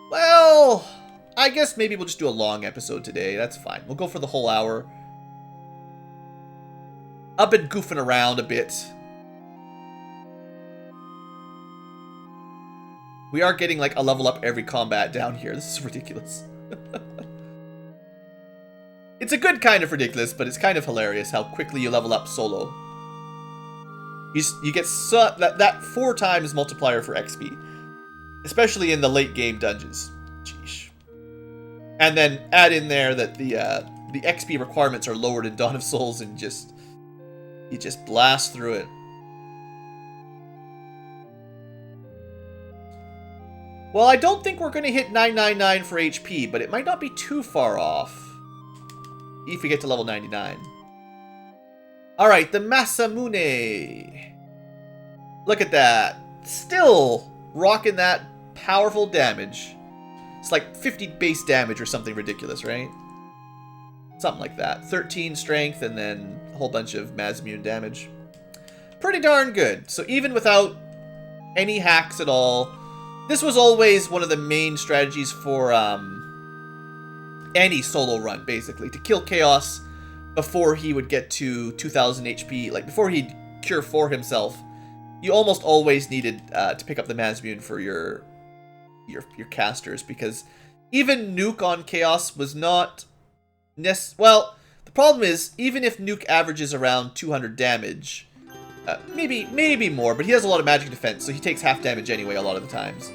Well, I guess maybe we'll just do a long episode today. That's fine. We'll go for the whole hour. I've been goofing around a bit. We are getting like a level up every combat down here. This is ridiculous. It's a good kind of ridiculous, but it's kind of hilarious how quickly you level up solo. You get that 4 times multiplier for XP, especially in the late game dungeons. Sheesh. And then add in there that the XP requirements are lowered in Dawn of Souls, and you just blast through it. Well, I don't think we're going to hit 999 for HP, but it might not be too far off if we get to level 99. Alright, the Masamune. Look at that. Still rocking that powerful damage. It's like 50 base damage or something ridiculous, right? Something like that. 13 strength and then a whole bunch of Masamune damage. Pretty darn good. So even without any hacks at all, this was always one of the main strategies for any solo run, basically. To kill Chaos before he would get to 2000 HP. Like, before he'd cure 4 himself, you almost always needed to pick up the Masamune for your casters. Because even Nuke on Chaos was not... Well, the problem is, even if Nuke averages around 200 damage... maybe more, but he has a lot of magic defense, so he takes half damage anyway a lot of the times.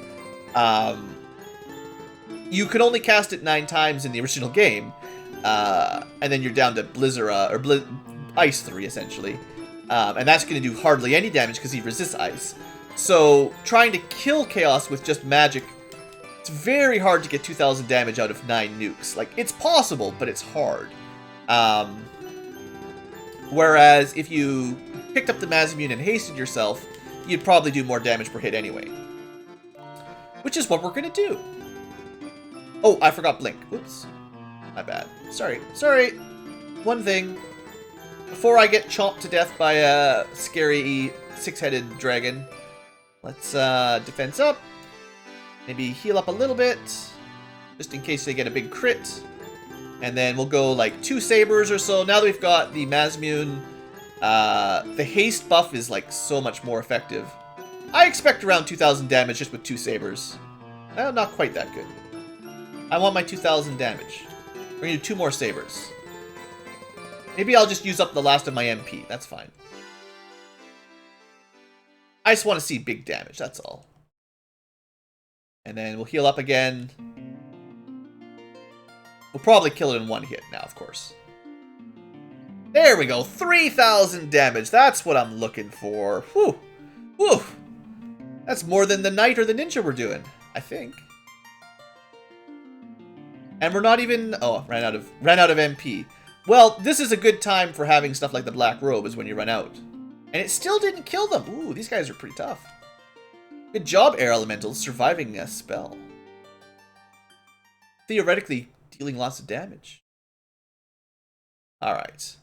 You could only cast it 9 times in the original game, and then you're down to Blizzard, or Ice 3, essentially. And that's going to do hardly any damage because he resists Ice. So, trying to kill Chaos with just magic, it's very hard to get 2,000 damage out of 9 nukes. Like, it's possible, but it's hard. Whereas, if you picked up the Mazimune and hasted yourself, you'd probably do more damage per hit anyway. Which is what we're going to do. Oh, I forgot Blink. Oops. My bad. Sorry. One thing. Before I get chomped to death by a scary 6-headed dragon, let's defense up. Maybe heal up a little bit, just in case they get a big crit. And then we'll go like 2 sabers or so. Now that we've got the Mazimune, the haste buff is like so much more effective. I expect around 2,000 damage just with 2 sabers. Well, not quite that good. I want my 2,000 damage. We're gonna do 2 more sabers. Maybe I'll just use up the last of my MP. That's fine. I just want to see big damage, that's all. And then we'll heal up again. We'll probably kill it in 1 hit now, of course. There we go. 3,000 damage. That's what I'm looking for. Whew. Whew. That's more than the knight or the ninja we're doing, I think. And we're not even... Oh, ran out of MP. Well, this is a good time for having stuff like the Black Robe, is when you run out. And it still didn't kill them. Ooh, these guys are pretty tough. Good job, Air Elementals, surviving a spell. Theoretically, dealing lots of damage. Alright.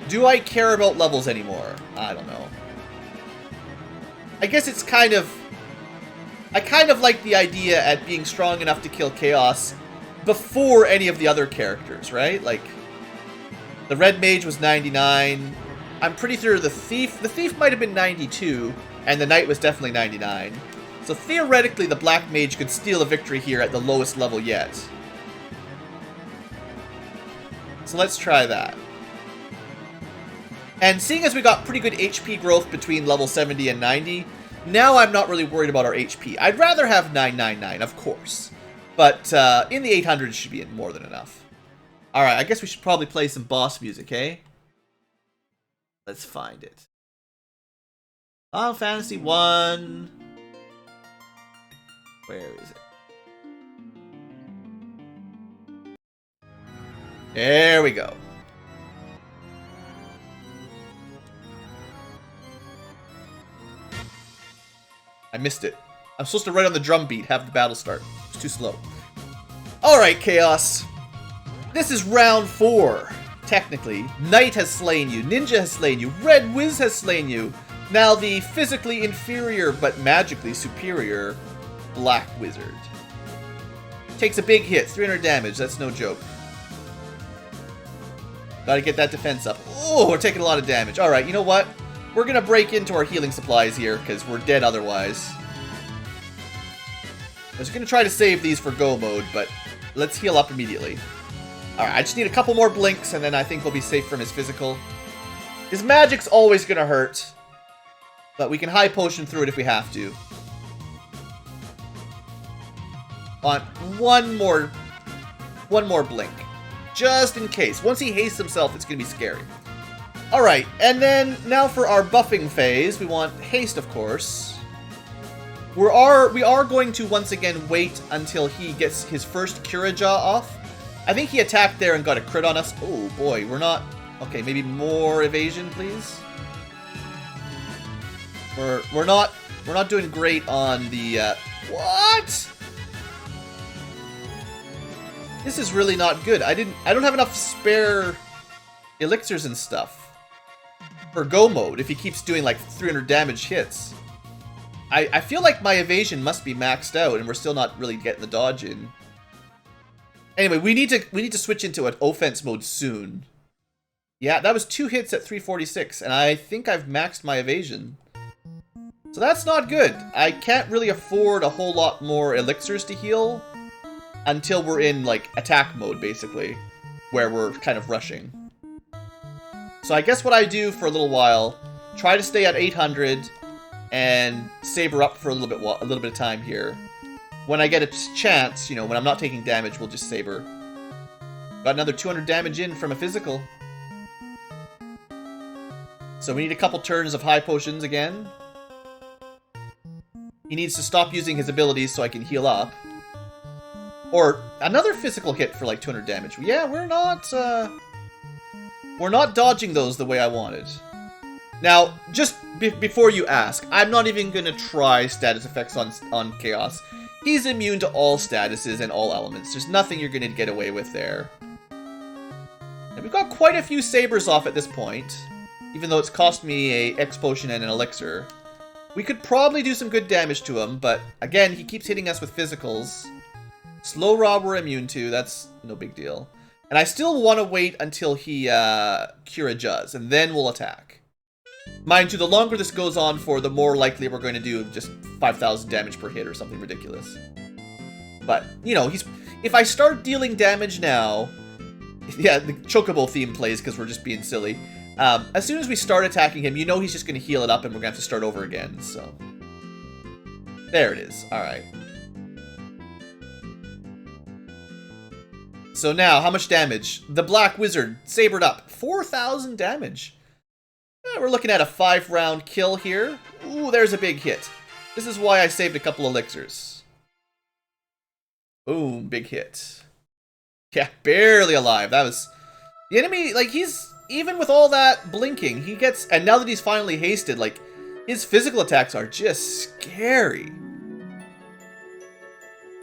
Do I care about levels anymore? I don't know. I guess it's kind of... I kind of like the idea at being strong enough to kill Chaos before any of the other characters, right? Like, the Red Mage was 99. I'm pretty sure the Thief might have been 92, and the Knight was definitely 99. So theoretically, the Black Mage could steal a victory here at the lowest level yet. So let's try that. And seeing as we got pretty good HP growth between level 70 and 90, now I'm not really worried about our HP. I'd rather have 999, of course. But in the 800s should be more than enough. Alright, I guess we should probably play some boss music, eh? Let's find it. Final Fantasy 1. Where is it? There we go. I missed it. I'm supposed to right on the drum beat, have the battle start. It's too slow. Alright, Chaos. This is round 4. Technically. Knight has slain you. Ninja has slain you. Red Wiz has slain you. Now the physically inferior but magically superior Black Wizard. Takes a big hit. 300 damage. That's no joke. Gotta get that defense up. Oh, we're taking a lot of damage. Alright, you know what? We're gonna break into our healing supplies here, because we're dead otherwise. I was gonna try to save these for go mode, but let's heal up immediately. Alright, I just need a couple more blinks, and then I think we'll be safe from his physical. His magic's always gonna hurt, but we can high potion through it if we have to. On one more blink. Just in case. Once he hastes himself, it's gonna be scary. Alright, and then now for our buffing phase, we want haste, of course. We are going to once again wait until he gets his first Kiraja off. I think he attacked there and got a crit on us. Oh boy, we're not... Okay, maybe more evasion, please. We're not doing great on the... What? This is really not good. I don't have enough spare elixirs and stuff for go mode if he keeps doing like 300 damage hits. I feel like my evasion must be maxed out and we're still not really getting the dodge in. Anyway, we need to switch into an offense mode soon. Yeah, that was 2 hits at 346 and I think I've maxed my evasion. So that's not good. I can't really afford a whole lot more elixirs to heal until we're in like attack mode basically, where we're kind of rushing. So I guess what I do for a little while, try to stay at 800 and saber up for a little bit of time here. When I get a chance, you know, when I'm not taking damage, we'll just saber. Got another 200 damage in from a physical. So we need a couple turns of high potions again. He needs to stop using his abilities so I can heal up. Or another physical hit for like 200 damage. Yeah, we're not dodging those the way I wanted. Now, just before you ask, I'm not even going to try status effects on Chaos. He's immune to all statuses and all elements. There's nothing you're going to get away with there. And we've got quite a few sabers off at this point, even though it's cost me a X potion and an elixir. We could probably do some good damage to him, but again, he keeps hitting us with physicals. Slow Rob we're immune to, that's no big deal. And I still want to wait until he Curages, and then we'll attack. Mind you, the longer this goes on for, the more likely we're going to do just 5,000 damage per hit or something ridiculous. But, you know, if I start dealing damage now... Yeah, the Chocobo theme plays because we're just being silly. As soon as we start attacking him, you know he's just going to heal it up and we're going to have to start over again, so... There it is. Alright. So now, how much damage? The Black Wizard, sabered up. 4,000 damage. We're looking at a 5-round kill here. Ooh, there's a big hit. This is why I saved a couple elixirs. Boom, big hit. Yeah, barely alive. That was... The enemy, like, he's... Even with all that blinking, he gets... And now that he's finally hasted, like, his physical attacks are just scary.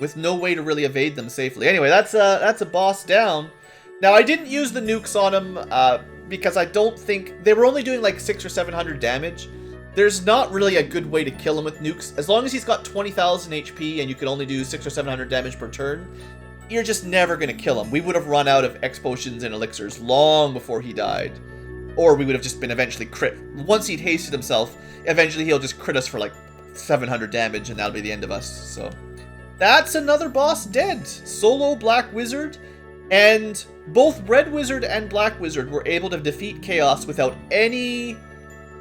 With no way to really evade them safely. Anyway, that's a boss down. Now, I didn't use the nukes on him, because I don't think... They were only doing, like, 600 or 700 damage. There's not really a good way to kill him with nukes. As long as he's got 20,000 HP and you can only do 600 or 700 damage per turn, you're just never going to kill him. We would have run out of X potions and elixirs long before he died. Or we would have just been eventually crit. Once he'd hasted himself, eventually he'll just crit us for like 700 damage and that'll be the end of us. So that's another boss dead. Solo Black Wizard. And both Red Wizard and Black Wizard were able to defeat Chaos without any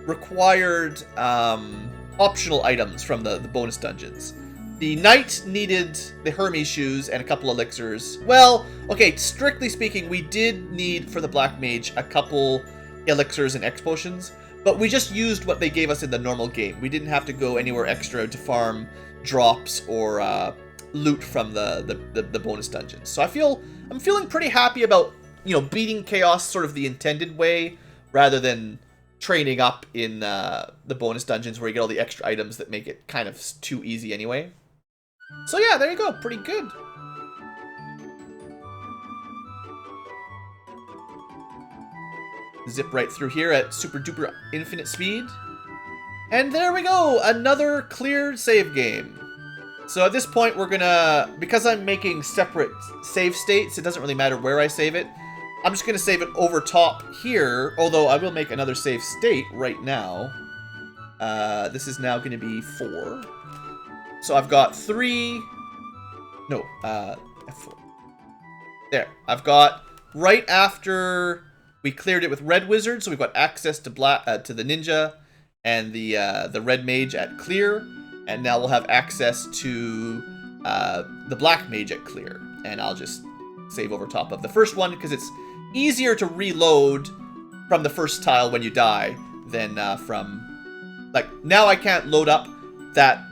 required optional items from the bonus dungeons. The Knight needed the Hermes shoes and a couple elixirs. Well, okay, strictly speaking, we did need, for the Black Mage, a couple elixirs and X potions, but we just used what they gave us in the normal game. We didn't have to go anywhere extra to farm drops or loot from the bonus dungeons. So I'm feeling pretty happy about, you know, beating Chaos sort of the intended way, rather than training up in the bonus dungeons where you get all the extra items that make it kind of too easy anyway. So yeah, there you go. Pretty good. Zip right through here at super duper infinite speed. And there we go. Another cleared save game. So at this point we're gonna, because I'm making separate save states, it doesn't really matter where I save it. I'm just gonna save it over top here, although I will make another save state right now. This is now gonna be 4. So I've got 3... No, F4. There. I've got right after we cleared it with Red Wizard, so we've got access to to the Ninja and the Red Mage at clear, and now we'll have access to the Black Mage at clear. And I'll just save over top of the first one, because it's easier to reload from the first tile when you die than from... Like, now I can't load up that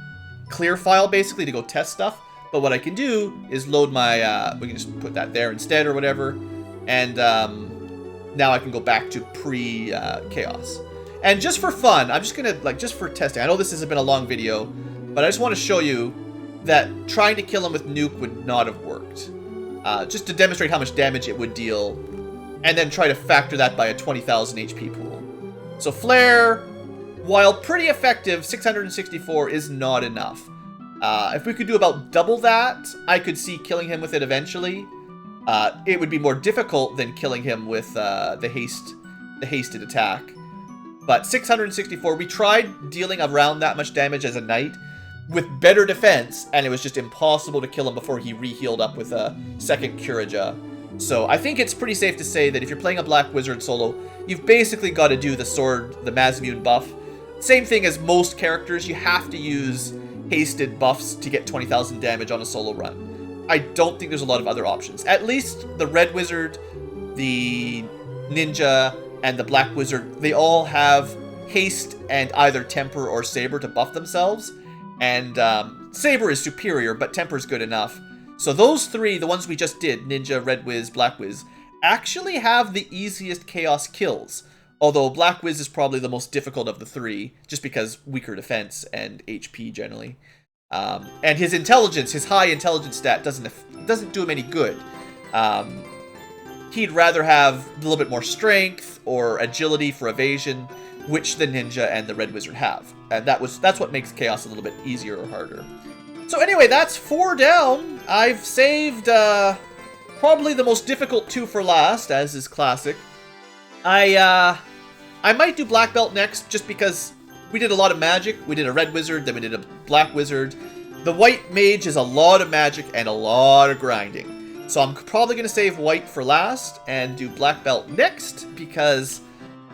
clear file basically to go test stuff, but what I can do is load my we can just put that there instead or whatever, and now I can go back to pre chaos. And just for fun, I'm just gonna, like, just for testing, I know this hasn't been a long video, but I just want to show you that trying to kill him with nuke would not have worked, just to demonstrate how much damage it would deal, and then try to factor that by a 20,000 HP pool. So flare, while pretty effective, 664 is not enough. If we could do about double that, I could see killing him with it eventually. It would be more difficult than killing him with the hasted attack. But 664, we tried dealing around that much damage as a knight with better defense, and it was just impossible to kill him before he re-healed up with a second Curaja. So I think it's pretty safe to say that if you're playing a Black Wizard solo, you've basically got to do the sword, the Mazmune buff. Same thing as most characters, you have to use hasted buffs to get 20,000 damage on a solo run. I don't think there's a lot of other options. At least the Red Wizard, the Ninja, and the Black Wizard, they all have haste and either Temper or Saber to buff themselves. And Saber is superior, but Temper is good enough. So those three, the ones we just did, Ninja, Red Wiz, Black Wiz, actually have the easiest Chaos kills. Although Black Wiz is probably the most difficult of the three, just because weaker defense and HP generally. And his intelligence, his high intelligence stat doesn't do him any good. He'd rather have a little bit more strength or agility for evasion, which the Ninja and the Red Wizard have. And that's what makes Chaos a little bit easier or harder. So anyway, that's 4 down. I've saved probably the most difficult 2 for last, as is classic. I might do Black Belt next, just because we did a lot of magic. We did a Red Wizard, then we did a Black Wizard. The White Mage is a lot of magic and a lot of grinding. So I'm probably going to save White for last and do Black Belt next, because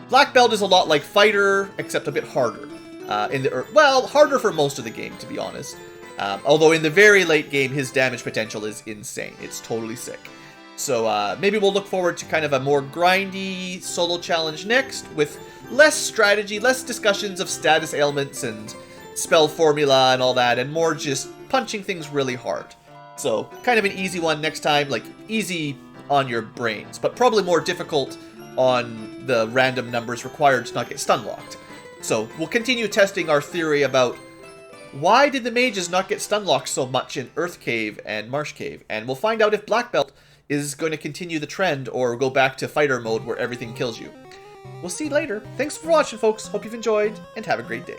Black Belt is a lot like Fighter, except a bit harder. Harder for most of the game, to be honest. Although in the very late game, his damage potential is insane. It's totally sick. So maybe we'll look forward to kind of a more grindy solo challenge next, with less strategy, less discussions of status ailments and spell formula and all that, and more just punching things really hard. So kind of an easy one next time, like easy on your brains, but probably more difficult on the random numbers required to not get stun locked. So we'll continue testing our theory about why did the mages not get stun locked so much in Earth Cave and Marsh Cave, and we'll find out if Black Belt is going to continue the trend or go back to fighter mode where everything kills you. We'll see you later. Thanks for watching, folks. Hope you've enjoyed, and have a great day.